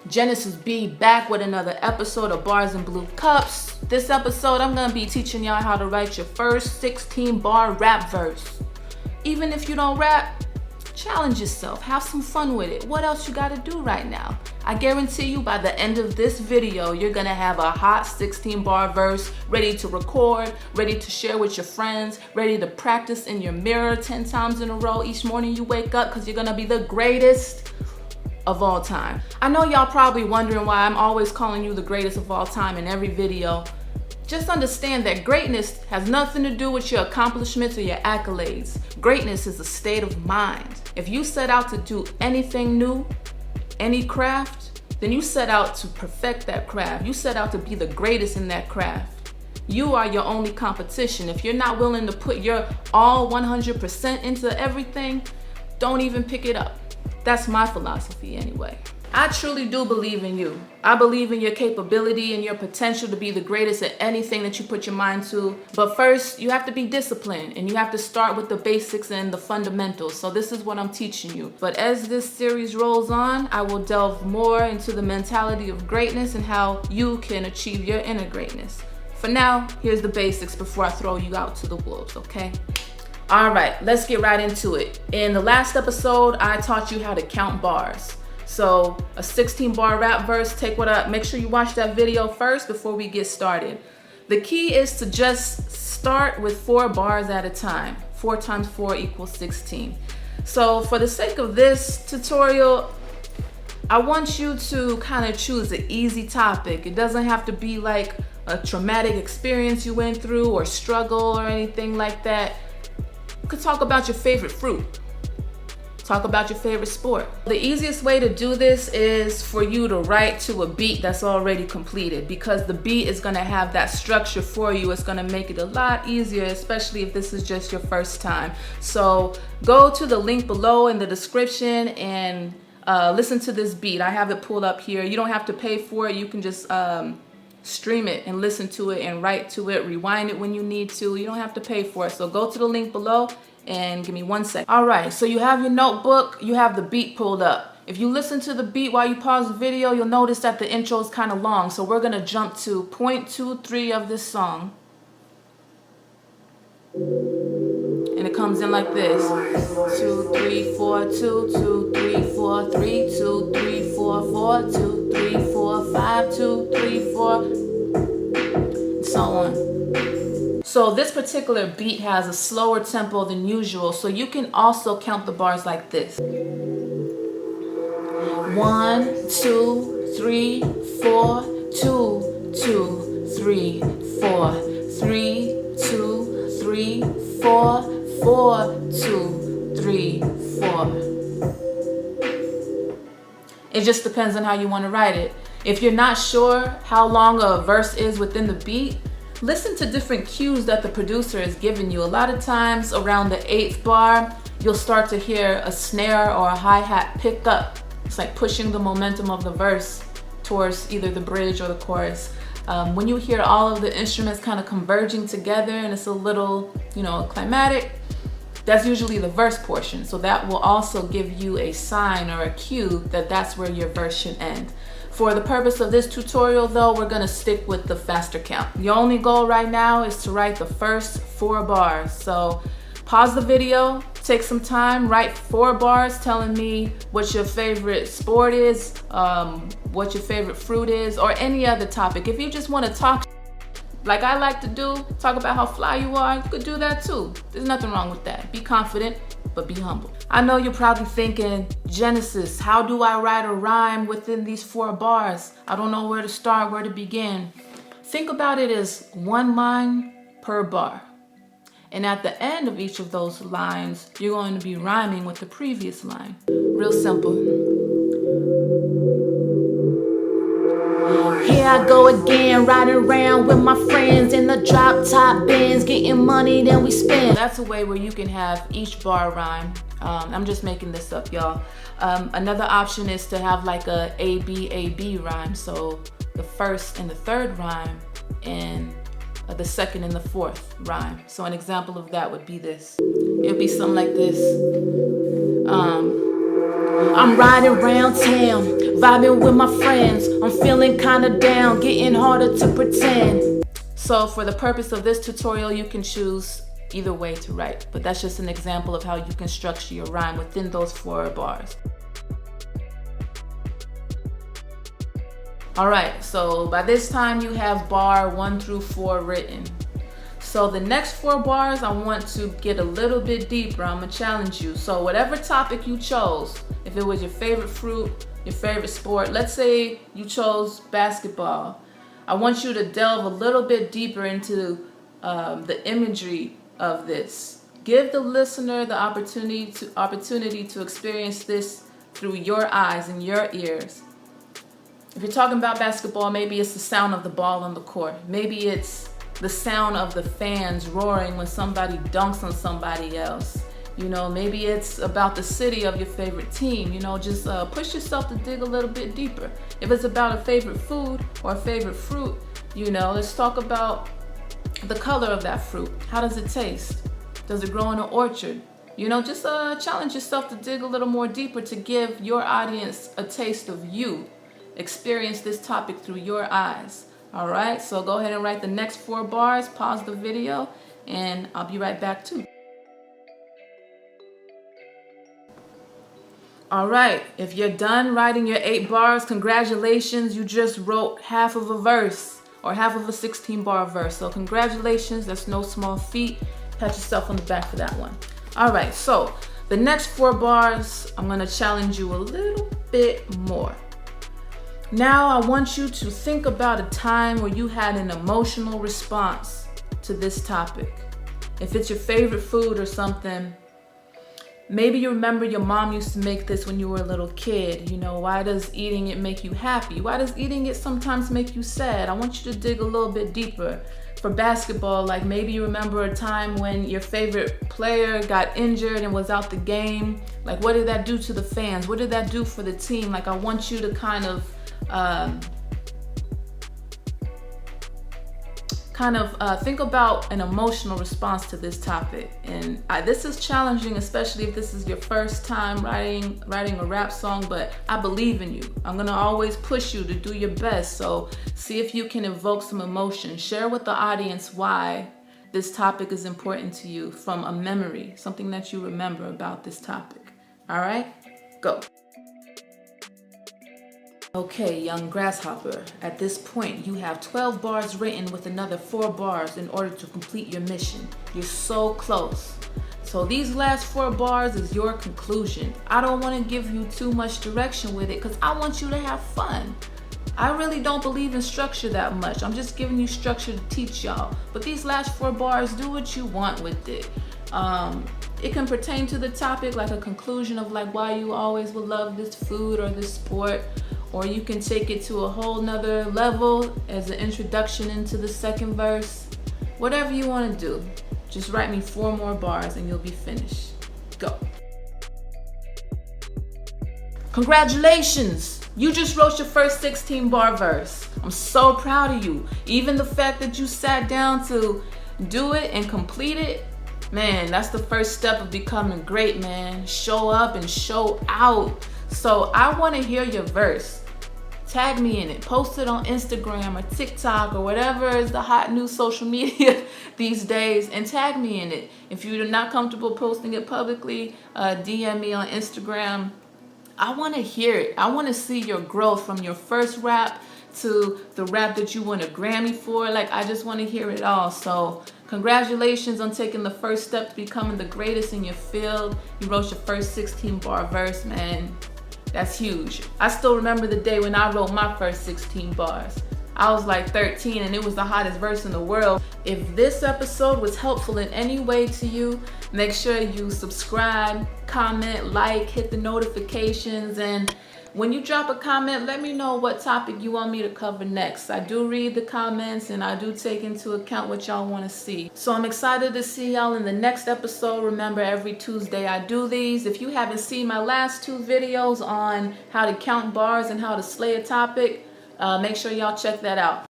Genesis B back with another episode of Bars and Blue Cups. This episode, I'm gonna be teaching y'all how to write your first 16 bar rap verse. Even if you don't rap, challenge yourself, have some fun with it. What else you gotta do right now? I guarantee you by the end of this video, you're gonna have a hot 16 bar verse ready to record, ready to share with your friends, ready to practice in your mirror 10 times in a row each morning you wake up, because you're gonna be the greatest of all time. I know y'all probably wondering why I'm always calling you the greatest of all time in every video. Just understand that greatness has nothing to do with your accomplishments or your accolades. Greatness is a state of mind. If you set out to do anything new, any craft, then you set out to perfect that craft. You set out to be the greatest in that craft. You are your only competition. If you're not willing to put your all 100% into everything, don't even pick it up. That's my philosophy anyway. I truly do believe in you. I believe in your capability and your potential to be the greatest at anything that you put your mind to. But first, you have to be disciplined and you have to start with the basics and the fundamentals. So this is what I'm teaching you. But as this series rolls on, I will delve more into the mentality of greatness and how you can achieve your inner greatness. For now, here's the basics before I throw you out to the wolves, okay? All right, let's get right into it. In the last episode, I taught you how to count bars. So a 16 bar rap verse, make sure you watch that video first before we get started. The key is to just start with 4 bars at a time. 4 times 4 equals 16. So for the sake of this tutorial, I want you to kind of choose an easy topic. It doesn't have to be like a traumatic experience you went through or struggle or anything like that. You could talk about your favorite fruit. Talk about your favorite sport. The easiest way to do this is for you to write to a beat that's already completed, because the beat is gonna have that structure for you. It's gonna make it a lot easier, especially if this is just your first time. So go to the link below in the description and listen to this beat. I have it pulled up here. You don't have to pay for it. You can just stream it and listen to it and write to it, rewind it when you need to. You don't have to pay for it. So go to the link below and give me 1 second. All right, so you have your notebook, you have the beat pulled up. If you listen to the beat while you pause the video, you'll notice that the intro is kind of long. So we're gonna jump to point 2-3 of this song. And it comes in like this. 2, 3, 4, 2, 2, 3, 4, 3, 2, 3, 4, 4, 2, 3, 4, 5, 2, 3, 4, and so on. So this particular beat has a slower tempo than usual, so you can also count the bars like this. 1, 2, 3, 4, 2, 2, 3, 4, 3, 2, 3, 4, 4, 2, 3, 4. It just depends on how you want to write it. If you're not sure how long a verse is within the beat, listen to different cues that the producer is giving you. A lot of times around the 8th bar, you'll start to hear a snare or a hi-hat pick up. It's like pushing the momentum of the verse towards either the bridge or the chorus. When you hear all of the instruments kind of converging together and it's a little, climatic, that's usually the verse portion. So that will also give you a sign or a cue that that's where your verse should end. For the purpose of this tutorial though, we're gonna stick with the faster count. The only goal right now is to write the first 4 bars. So pause the video, take some time, write 4 bars telling me what your favorite sport is, what your favorite fruit is, or any other topic. If you just wanna talk like I like to do, talk about how fly you are, you could do that too. There's nothing wrong with that. Be confident, but be humble. I know you're probably thinking, Genesis, how do I write a rhyme within these 4 bars? I don't know where to start, where to begin. Think about it as 1 line per bar. And at the end of each of those lines, you're going to be rhyming with the previous line. Real simple. Here I go again, riding around with my friends in the drop top Benz, getting money then we spend. That's a way where you can have each bar rhyme. I'm just making this up, y'all. Another option is to have like a A-B rhyme. So the first and the third rhyme and the second and the fourth rhyme. So an example of that would be this. It would be something like this. I'm riding round town, vibing with my friends. I'm feeling kinda down, getting harder to pretend. So for the purpose of this tutorial, you can choose either way to write, but that's just an example of how you can structure your rhyme within those 4 bars. All right, so by this time you have bar 1 through 4 written. So the next 4 bars, I want to get a little bit deeper. I'm gonna challenge you. So whatever topic you chose, if it was your favorite fruit, your favorite sport, let's say you chose basketball, I want you to delve a little bit deeper into the imagery of this. Give the listener the opportunity to experience this through your eyes and your ears. If you're talking about basketball, maybe it's the sound of the ball on the court. Maybe it's the sound of the fans roaring when somebody dunks on somebody else. You know, maybe it's about the city of your favorite team. You know, just push yourself to dig a little bit deeper. If it's about a favorite food or a favorite fruit, you know, let's talk about the color of that fruit. How does it taste? Does it grow in an orchard? You know, just challenge yourself to dig a little more deeper to give your audience a taste of you. Experience this topic through your eyes. All right, so go ahead and write the next 4 bars, pause the video, and I'll be right back too. All right, if you're done writing your 8 bars, congratulations, you just wrote half of a verse or half of a 16-bar verse. So congratulations, that's no small feat. Pat yourself on the back for that one. All right, so the next 4 bars, I'm gonna challenge you a little bit more. Now I want you to think about a time where you had an emotional response to this topic. If it's your favorite food or something, maybe you remember your mom used to make this when you were a little kid. You know, why does eating it make you happy? Why does eating it sometimes make you sad? I want you to dig a little bit deeper. For basketball, like maybe you remember a time when your favorite player got injured and was out the game. Like, what did that do to the fans? What did that do for the team? Like, I want you to kind of think about an emotional response to this topic. And this is challenging, especially if this is your first time writing a rap song, but I believe in you. I'm gonna always push you to do your best. So see if you can evoke some emotion. Share with the audience why this topic is important to you from a memory, something that you remember about this topic. All right, go. Okay, young grasshopper, at this point you have 12 bars written with another 4 bars in order to complete your mission. You're so close. So these last 4 bars is your conclusion. I don't want to give you too much direction with it because I want you to have fun. I really don't believe in structure that much. I'm just giving you structure to teach y'all. But these last 4 bars, do what you want with it. It can pertain to the topic, like a conclusion of like why you always will love this food or this sport. Or you can take it to a whole nother level as an introduction into the second verse. Whatever you want to do, just write me 4 more bars and you'll be finished. Go. Congratulations! You just wrote your first 16-bar verse. I'm so proud of you. Even the fact that you sat down to do it and complete it, man, that's the first step of becoming great, man. Show up and show out. So I want to hear your verse. Tag me in it. Post it on Instagram or TikTok or whatever is the hot new social media these days, and tag me in it. If you're not comfortable posting it publicly, DM me on Instagram. I want to hear it. I want to see your growth from your first rap to the rap that you won a Grammy for. Like, I just want to hear it all. So congratulations on taking the first step to becoming the greatest in your field. You wrote your first 16-bar verse, man. That's huge. I still remember the day when I wrote my first 16 bars. I was like 13 and it was the hottest verse in the world. If this episode was helpful in any way to you, make sure you subscribe, comment, like, hit the notifications, and when you drop a comment, let me know what topic you want me to cover next. I do read the comments and I do take into account what y'all want to see. So I'm excited to see y'all in the next episode. Remember, every Tuesday I do these. If you haven't seen my last 2 videos on how to count bars and how to slay a topic, make sure y'all check that out.